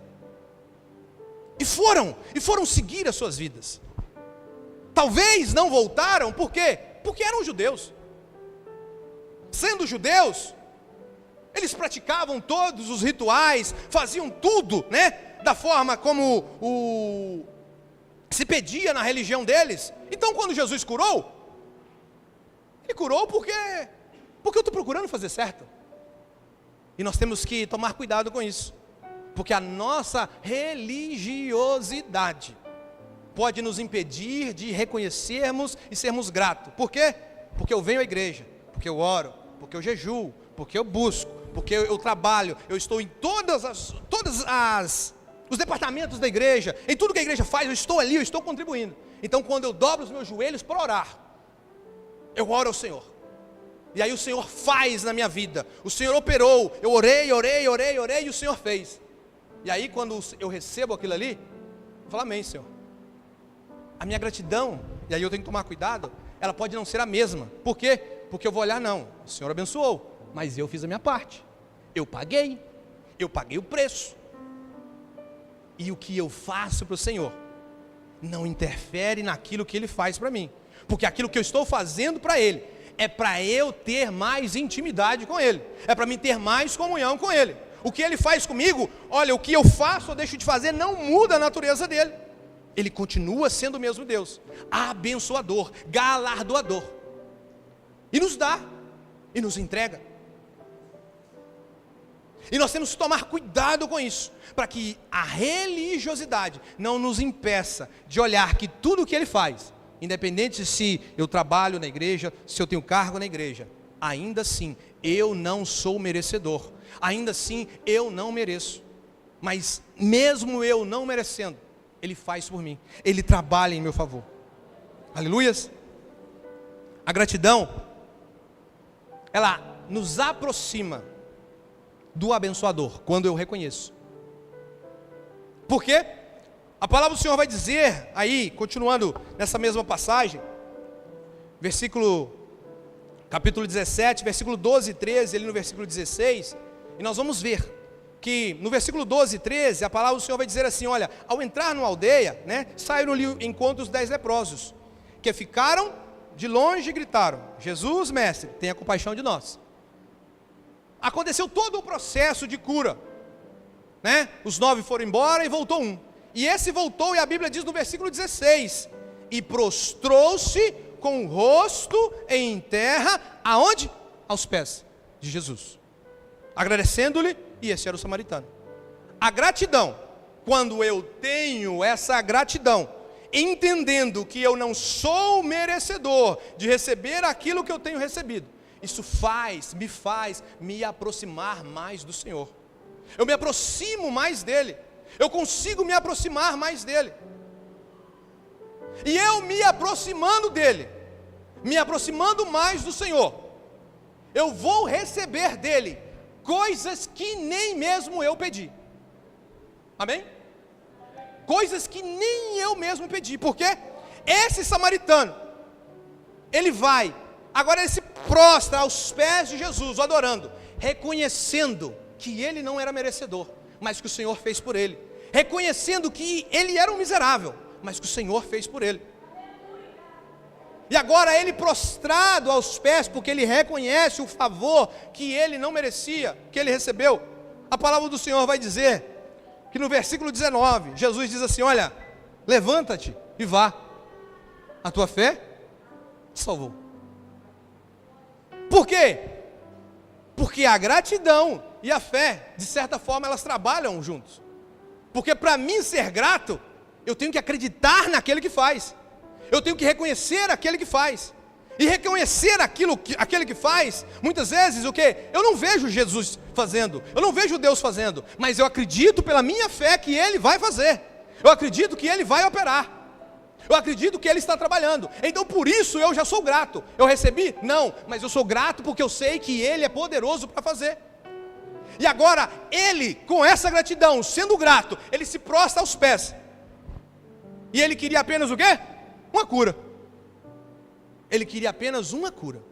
E foram seguir as suas vidas. Talvez não voltaram, por quê? Porque eram judeus. Sendo judeus, eles praticavam todos os rituais, faziam tudo, da forma como se pedia na religião deles. Então quando Jesus curou, Ele curou porque eu estou procurando fazer certo. E nós temos que tomar cuidado com isso, porque a nossa religiosidade pode nos impedir de reconhecermos e sermos gratos. Por quê? Porque eu venho à igreja, porque eu oro, porque eu jejuo, porque eu busco, porque eu trabalho, eu estou em todos os departamentos da igreja, em tudo que a igreja faz, eu estou ali, eu estou contribuindo. Então quando eu dobro os meus joelhos para orar, eu oro ao Senhor. E aí o Senhor faz na minha vida. O Senhor operou. Eu orei e o Senhor fez. E aí quando eu recebo aquilo ali, eu falo, amém, Senhor. A minha gratidão, e aí eu tenho que tomar cuidado, ela pode não ser a mesma. Por quê? Porque eu vou olhar, não, o Senhor abençoou, mas eu fiz a minha parte. Eu paguei o preço. E o que eu faço para o Senhor não interfere naquilo que Ele faz para mim. Porque aquilo que eu estou fazendo para Ele é para eu ter mais intimidade com Ele. É para mim ter mais comunhão com Ele. O que Ele faz comigo, olha, o que eu faço ou deixo de fazer não muda a natureza dEle. Ele continua sendo o mesmo Deus, abençoador, galardoador. E nos dá, e nos entrega. E nós temos que tomar cuidado com isso, para que a religiosidade não nos impeça de olhar que tudo o que Ele faz, independente se eu trabalho na igreja, se eu tenho cargo na igreja, ainda assim eu não sou merecedor, ainda assim eu não mereço. Mas mesmo eu não merecendo, Ele faz por mim, Ele trabalha em meu favor. Aleluias. A gratidão, ela nos aproxima do abençoador, quando eu reconheço. Por quê? A palavra do Senhor vai dizer, aí, continuando nessa mesma passagem, capítulo 17, versículo 12 e 13, ali no versículo 16, e nós vamos ver que no versículo 12 e 13, a palavra do Senhor vai dizer assim, olha, ao entrar numa aldeia, saíram ali encontro os 10 leprosos, que ficaram de longe e gritaram, Jesus, mestre, tenha compaixão de nós. Aconteceu todo o processo de cura, os 9 foram embora e voltou um, e esse voltou, e a Bíblia diz no versículo 16, e prostrou-se com o rosto em terra, aonde? Aos pés de Jesus, agradecendo-lhe, e esse era o samaritano. A gratidão, quando eu tenho essa gratidão, entendendo que eu não sou merecedor de receber aquilo que eu tenho recebido, isso me faz me aproximar mais do Senhor. Eu me aproximo mais dEle, eu consigo me aproximar mais dEle, e eu me aproximando dEle, me aproximando mais do Senhor, eu vou receber dEle coisas que nem mesmo eu pedi. Amém? Coisas que nem eu mesmo pedi. Porque esse samaritano, ele vai, agora ele se prostra aos pés de Jesus, o adorando, reconhecendo que ele não era merecedor, mas que o Senhor fez por ele, reconhecendo que ele era um miserável, mas que o Senhor fez por ele. E agora ele prostrado aos pés, porque ele reconhece o favor que ele não merecia, que ele recebeu. A palavra do Senhor vai dizer que no versículo 19, Jesus diz assim, olha, levanta-te e vá, a tua fé te salvou. Por quê? Porque a gratidão e a fé, de certa forma, elas trabalham juntos. Porque para mim ser grato, eu tenho que acreditar naquele que faz. Eu tenho que reconhecer aquele que faz. E reconhecer aquele que faz, muitas vezes o quê? Eu não vejo Jesus fazendo, eu não vejo Deus fazendo, mas eu acredito pela minha fé que Ele vai fazer. Eu acredito que Ele vai operar. Eu acredito que Ele está trabalhando. Então por isso eu já sou grato. Eu recebi? Não, mas eu sou grato porque eu sei que Ele é poderoso para fazer. E agora Ele, com essa gratidão, sendo grato, Ele se prostra aos pés. E Ele queria apenas o quê? Uma cura. Ele queria apenas uma cura,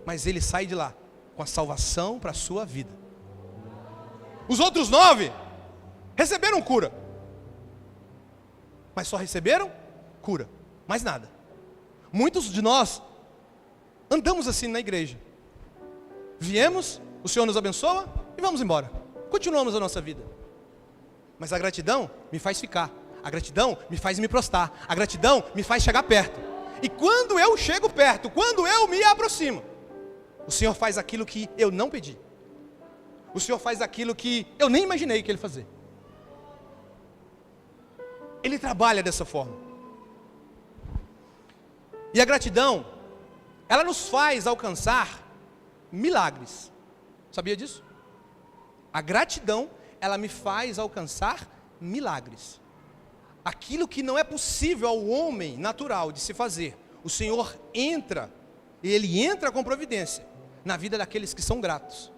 mas ele sai de lá com a salvação para a sua vida. Os outros 9 receberam cura, mas só receberam cura, mais nada. Muitos de nós andamos assim na igreja, viemos, o Senhor nos abençoa e vamos embora, continuamos a nossa vida. Mas a gratidão me faz ficar, a gratidão me faz me prostrar, a gratidão me faz chegar perto. E quando eu chego perto, quando eu me aproximo, o Senhor faz aquilo que eu não pedi. O Senhor faz aquilo que eu nem imaginei que Ele fazer. Ele trabalha dessa forma. E a gratidão, ela nos faz alcançar milagres. Sabia disso? A gratidão, ela me faz alcançar milagres. aquilo que não é possível ao homem natural de se fazer, o Senhor entra, e Ele entra com providência na vida daqueles que são gratos.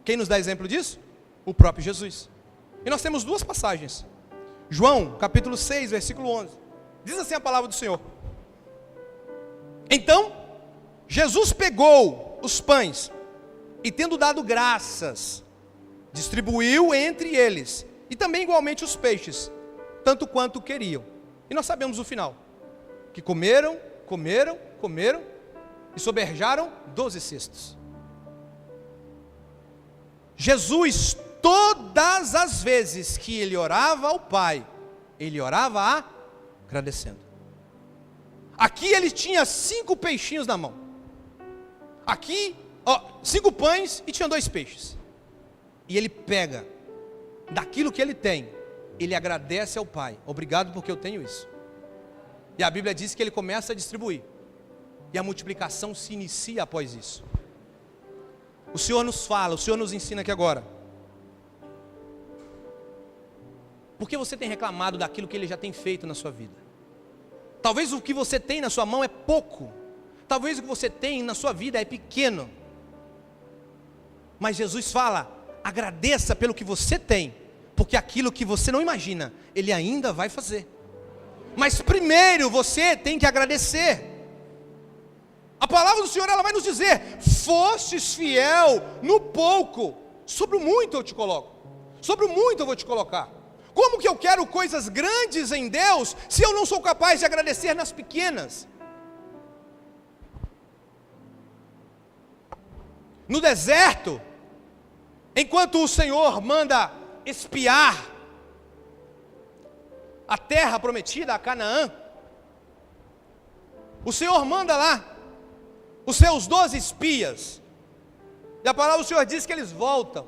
Quem nos dá exemplo disso? O próprio Jesus. E nós temos duas passagens. João, capítulo 6, versículo 11. Diz assim a palavra do Senhor: então, Jesus pegou os pães, e tendo dado graças, distribuiu entre eles, e também igualmente os peixes, tanto quanto queriam. E nós sabemos o final, que comeram, e soberjaram 12 cestos. Jesus, todas as vezes que ele orava ao Pai, ele orava agradecendo. Aqui ele tinha 5 peixinhos na mão. Aqui, 5 pães e tinha 2 peixes. E ele pega daquilo que ele tem, ele agradece ao Pai. Obrigado porque eu tenho isso. E a Bíblia diz que ele começa a distribuir. E a multiplicação se inicia após isso. O Senhor nos fala, o Senhor nos ensina aqui agora. Por que você tem reclamado daquilo que Ele já tem feito na sua vida? Talvez o que você tem na sua mão é pouco. Talvez o que você tem na sua vida é pequeno. Mas Jesus fala, agradeça pelo que você tem, porque aquilo que você não imagina, Ele ainda vai fazer. Mas primeiro você tem que agradecer. A palavra do Senhor, ela vai nos dizer: fostes fiel no pouco, sobre o muito eu te coloco, sobre o muito eu vou te colocar. Como que eu quero coisas grandes em Deus, se eu não sou capaz de agradecer nas pequenas? No deserto, enquanto o Senhor manda espiar a terra prometida, a Canaã, o Senhor manda lá os seus 12 espias, e a palavra do Senhor diz que eles voltam,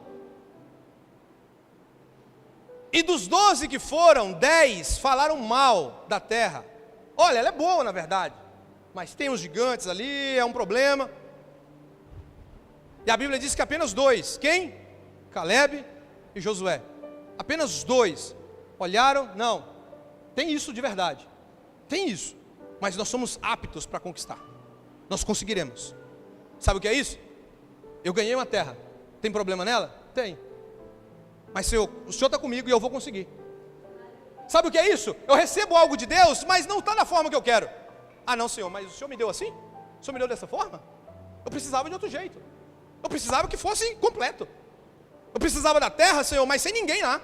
e dos 12 que foram, 10 falaram mal da terra. Olha, ela é boa na verdade, mas tem uns gigantes ali, é um problema. E a Bíblia diz que apenas 2, quem? Caleb e Josué. Apenas 2 olharam, não, tem isso de verdade, tem isso, mas nós somos aptos para conquistar, nós conseguiremos. Sabe o que é isso? Eu ganhei uma terra, tem problema nela? Tem. Mas Senhor, o Senhor está comigo e eu vou conseguir. Sabe o que é isso? Eu recebo algo de Deus, mas não está da forma que eu quero. Ah não, Senhor, mas o Senhor me deu assim? O Senhor me deu dessa forma? Eu precisava de outro jeito. Eu precisava que fosse completo. Eu precisava da terra, Senhor, mas sem ninguém lá.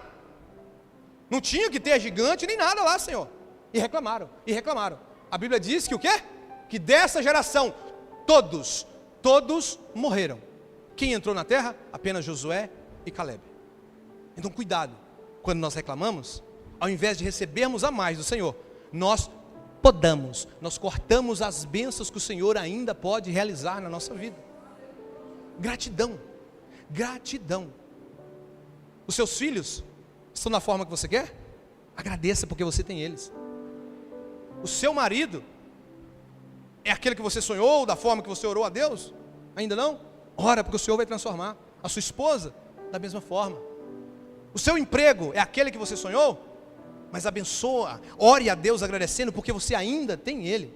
Não tinha que ter gigante nem nada lá, Senhor. E reclamaram, e reclamaram. A Bíblia diz que o quê? Que dessa geração, todos morreram. Quem entrou na terra? Apenas Josué e Caleb. Então cuidado, quando nós reclamamos, ao invés de recebermos a mais do Senhor, nós podamos, nós cortamos as bênçãos que o Senhor ainda pode realizar na nossa vida. Gratidão, gratidão. Os seus filhos estão da forma que você quer? Agradeça porque você tem eles. O seu marido é aquele que você sonhou, da forma que você orou a Deus? Ainda não? Ora, porque o Senhor vai transformar. A sua esposa, da mesma forma. O seu emprego é aquele que você sonhou? Mas abençoa, ore a Deus agradecendo, porque você ainda tem ele.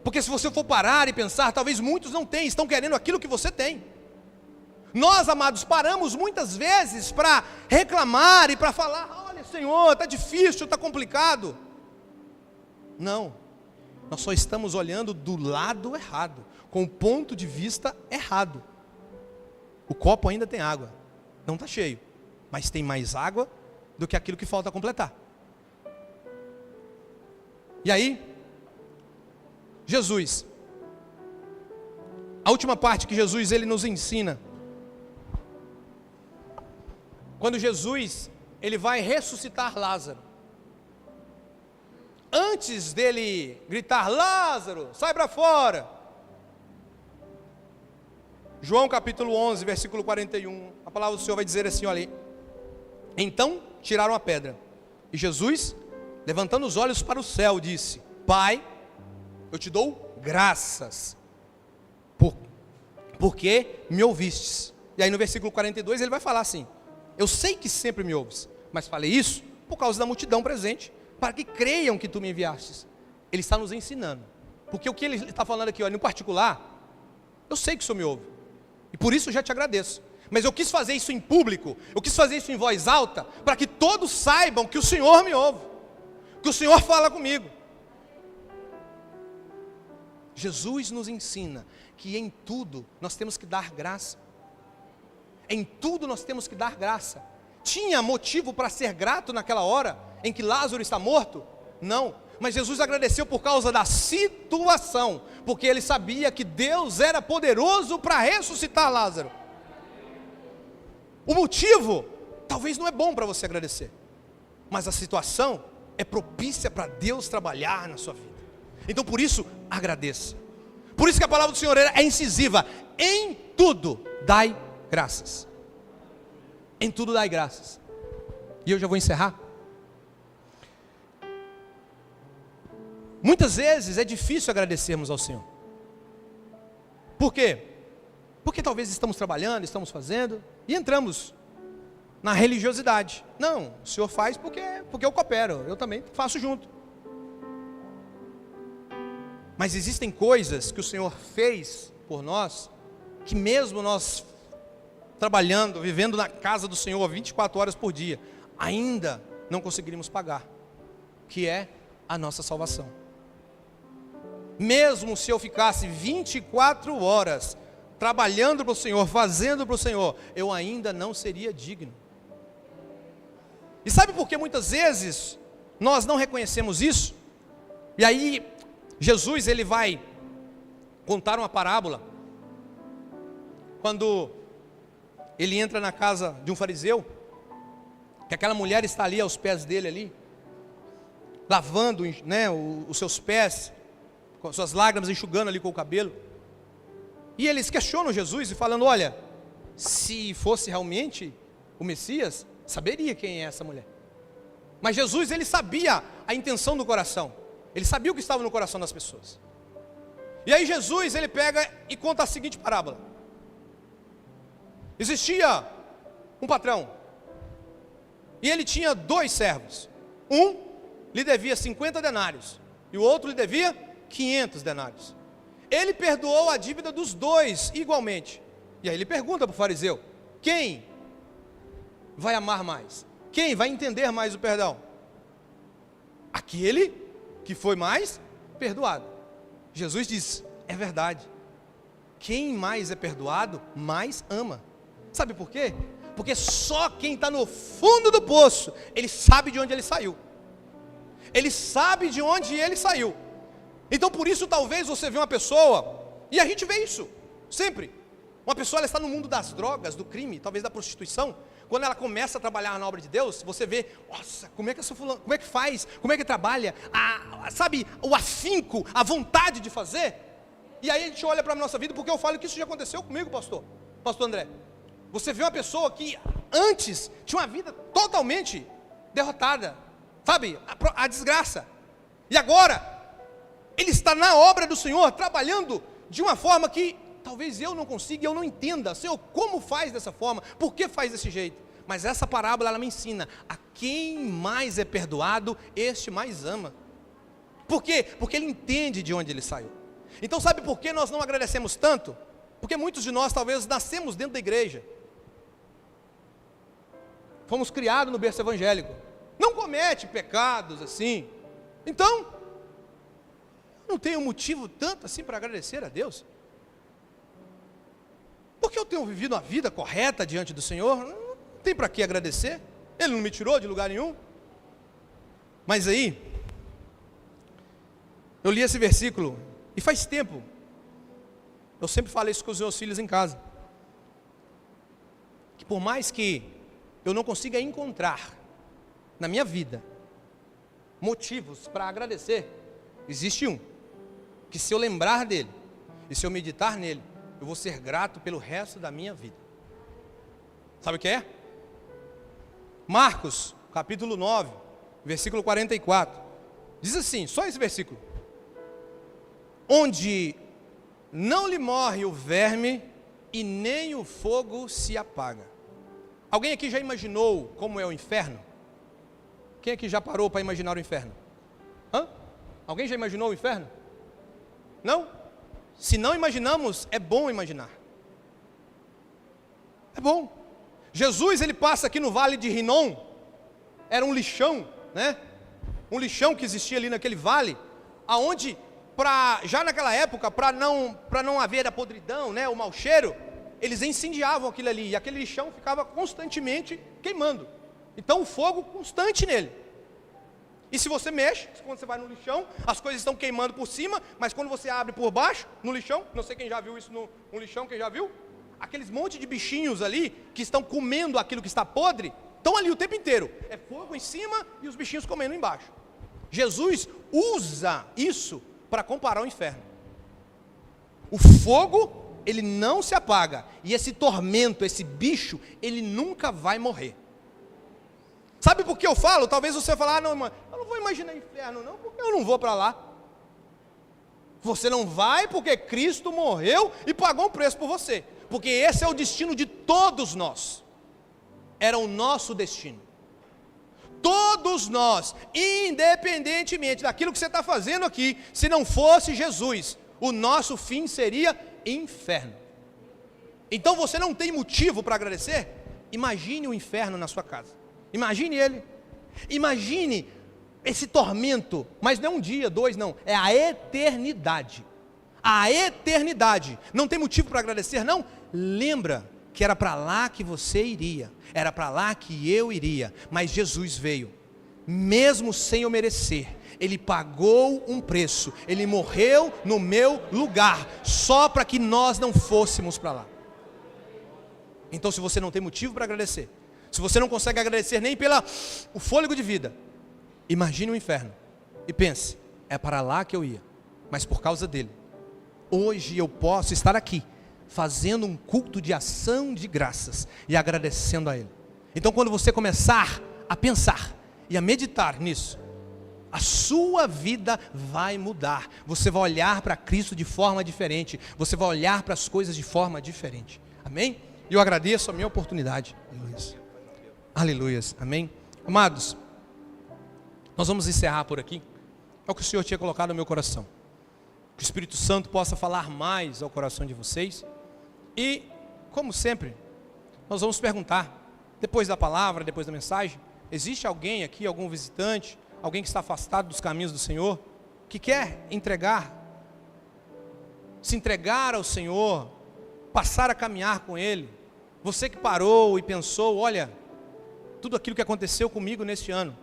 Porque se você for parar e pensar, talvez muitos não tenham, estão querendo aquilo que você tem. Nós, amados, paramos muitas vezes para reclamar e para falar: olha Senhor, está difícil, está complicado. Não, nós só estamos olhando do lado errado, com o ponto de vista errado. O copo ainda tem água, não está cheio, mas tem mais água do que aquilo que falta completar. E aí, Jesus, a última parte que Jesus ele nos ensina, quando Jesus ele vai ressuscitar Lázaro, antes dele gritar: Lázaro, sai para fora, João capítulo 11, versículo 41, a palavra do Senhor vai dizer assim, olha, então tiraram a pedra, e Jesus, levantando os olhos para o céu, disse: Pai, eu te dou graças, porque me ouvistes. E aí no versículo 42 ele vai falar assim: eu sei que sempre me ouves, mas falei isso por causa da multidão presente, para que creiam que tu me enviastes. Ele está nos ensinando, porque o que ele está falando aqui, olha, no particular, eu sei que o Senhor me ouve, e por isso eu já te agradeço, mas eu quis fazer isso em público, eu quis fazer isso em voz alta, para que todos saibam que o Senhor me ouve, que o Senhor fala comigo. Jesus nos ensina que em tudo nós temos que dar graça, em tudo nós temos que dar graça. Tinha motivo para ser grato naquela hora, em que Lázaro está morto? Não, mas Jesus agradeceu por causa da situação, porque ele sabia que Deus era poderoso para ressuscitar Lázaro. O motivo, talvez não é bom para você agradecer, mas a situação é propícia para Deus trabalhar na sua vida. Então por isso, agradeça. Por isso que a palavra do Senhor é incisiva, em tudo dai graças. Em tudo dai graças. E eu já vou encerrar. Muitas vezes é difícil agradecermos ao Senhor. Por quê? Porque talvez estamos trabalhando, estamos fazendo, e entramos na religiosidade. Não, o Senhor faz porque eu coopero, eu também faço junto. Mas existem coisas que o Senhor fez por nós, que mesmo nós trabalhando, vivendo na casa do Senhor 24 horas por dia, ainda não conseguiríamos pagar, que é a nossa salvação. Mesmo se eu ficasse 24 horas trabalhando para o Senhor, fazendo para o Senhor, eu ainda não seria digno. E sabe por que muitas vezes nós não reconhecemos isso? E aí Jesus ele vai contar uma parábola, quando ele entra na casa de um fariseu, que aquela mulher está ali aos pés dele ali, lavando, né, os seus pés, com suas lágrimas, enxugando ali com o cabelo. E eles questionam Jesus e falando, olha, se fosse realmente o Messias, saberia quem é essa mulher. Mas Jesus, ele sabia a intenção do coração, ele sabia o que estava no coração das pessoas. E aí Jesus, ele pega e conta a seguinte parábola. Existia um patrão, e ele tinha 2 servos. Um lhe devia 50 denários, e o outro lhe devia 500 denários. Ele perdoou a dívida dos 2 igualmente. E aí ele pergunta para o fariseu, quem vai amar mais? Quem vai entender mais o perdão? Aquele que foi mais perdoado. Jesus diz, é verdade. Quem mais é perdoado, mais ama. Sabe por quê? Porque só quem está no fundo do poço, ele sabe de onde ele saiu. Ele sabe de onde ele saiu. Então por isso talvez você vê uma pessoa, e a gente vê isso, sempre. Uma pessoa ela está no mundo das drogas, do crime, talvez da prostituição. Quando ela começa a trabalhar na obra de Deus, você vê, nossa, como é que essa fulano, como é que faz, como é que trabalha, sabe, o afinco, a vontade de fazer. E aí a gente olha para a nossa vida, porque eu falo que isso já aconteceu comigo, pastor André. Você vê uma pessoa que antes tinha uma vida totalmente derrotada, sabe, a desgraça. E agora, ele está na obra do Senhor, trabalhando de uma forma que talvez eu não consiga, eu não entenda, Senhor, como faz dessa forma, por que faz desse jeito? Mas essa parábola, ela me ensina, a quem mais é perdoado, este mais ama. Por quê? Porque ele entende de onde ele saiu. Então sabe por que nós não agradecemos tanto? Porque muitos de nós talvez nascemos dentro da igreja, fomos criados no berço evangélico, não comete pecados assim, então não tenho motivo tanto assim para agradecer a Deus, porque eu tenho vivido uma vida correta diante do Senhor, não tem para que agradecer, Ele não me tirou de lugar nenhum. Mas aí, eu li esse versículo, e faz tempo, eu sempre falei isso com os meus filhos em casa, que por mais que eu não consiga encontrar na minha vida motivos para agradecer, existe um, que se eu lembrar dele, e se eu meditar nele, eu vou ser grato pelo resto da minha vida. Sabe o que é? Marcos, capítulo 9, versículo 44, diz assim, só esse versículo: onde não lhe morre o verme e nem o fogo se apaga. Alguém aqui já imaginou como é o inferno? Quem aqui já parou para imaginar o inferno? Hã? Alguém já imaginou o inferno? Não? Se não imaginamos, é bom imaginar. É bom. Jesus, ele passa aqui no vale de Rinom, era um lixão, né? Um lixão que existia ali naquele vale, aonde, já naquela época, para não haver a podridão, né, o mau cheiro, eles incendiavam aquilo ali, e aquele lixão ficava constantemente queimando. Então o fogo constante nele. E se você mexe, quando você vai no lixão, as coisas estão queimando por cima, mas quando você abre por baixo, no lixão, não sei quem já viu isso no lixão, quem já viu? Aqueles monte de bichinhos ali, que estão comendo aquilo que está podre, estão ali o tempo inteiro. É fogo em cima e os bichinhos comendo embaixo. Jesus usa isso para comparar o inferno. O fogo, ele não se apaga. E esse tormento, esse bicho, ele nunca vai morrer. Sabe por que eu falo? Talvez você fale, não, irmão, eu não vou imaginar inferno não, porque eu não vou para lá. Você não vai porque Cristo morreu e pagou um preço por você. Porque esse é o destino de todos nós. Era o nosso destino. Todos nós, independentemente daquilo que você está fazendo aqui, se não fosse Jesus, o nosso fim seria inferno. Então você não tem motivo para agradecer? Imagine o inferno na sua casa. Imagine ele. Imagine esse tormento, mas não é um dia, dois, não, é a eternidade. A eternidade. Não tem motivo para agradecer, não? Lembra que era para lá que você iria, era para lá que eu iria, mas Jesus veio, mesmo sem eu merecer, Ele pagou um preço, Ele morreu no meu lugar, só para que nós não fôssemos para lá. Então se você não tem motivo para agradecer, se você não consegue agradecer nem pelo fôlego de vida, imagine o inferno, e pense, é para lá que eu ia, mas por causa dele, hoje eu posso estar aqui, fazendo um culto de ação de graças e agradecendo a Ele. Então quando você começar a pensar e a meditar nisso, a sua vida vai mudar. Você vai olhar para Cristo de forma diferente, você vai olhar para as coisas de forma diferente. Amém? E eu agradeço a minha oportunidade. Aleluias. Aleluias. Amém? Amados, nós vamos encerrar por aqui. É o que o Senhor tinha colocado no meu coração. Que o Espírito Santo possa falar mais ao coração de vocês. E, como sempre, nós vamos perguntar, depois da palavra, depois da mensagem, existe alguém aqui, algum visitante, alguém que está afastado dos caminhos do Senhor, que quer se entregar ao Senhor, passar a caminhar com Ele? Você que parou e pensou, olha, tudo aquilo que aconteceu comigo neste ano,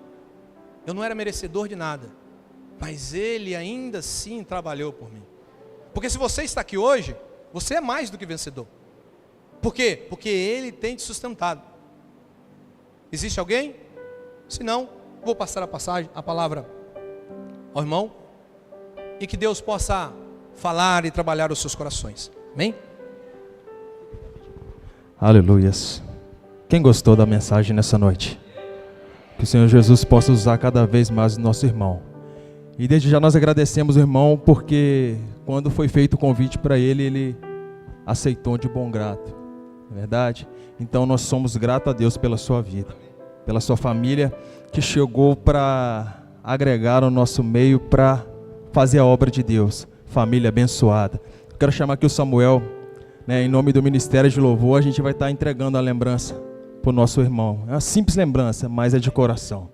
eu não era merecedor de nada, mas Ele ainda assim trabalhou por mim. Porque se você está aqui hoje, você é mais do que vencedor. Por quê? Porque Ele tem te sustentado. Existe alguém? Se não, vou passar a palavra ao irmão, e que Deus possa falar e trabalhar os seus corações. Amém? Aleluias. Quem gostou da mensagem nessa noite? Que o Senhor Jesus possa usar cada vez mais o nosso irmão. E desde já nós agradecemos o irmão, porque quando foi feito o convite para ele, ele aceitou de bom grado. Não é verdade? Então nós somos gratos a Deus pela sua vida, pela sua família, que chegou para agregar ao nosso meio, para fazer a obra de Deus. Família abençoada. Eu quero chamar aqui o Samuel, né, em nome do Ministério de Louvor, a gente vai estar entregando a lembrança para o nosso irmão. É uma simples lembrança, mas é de coração.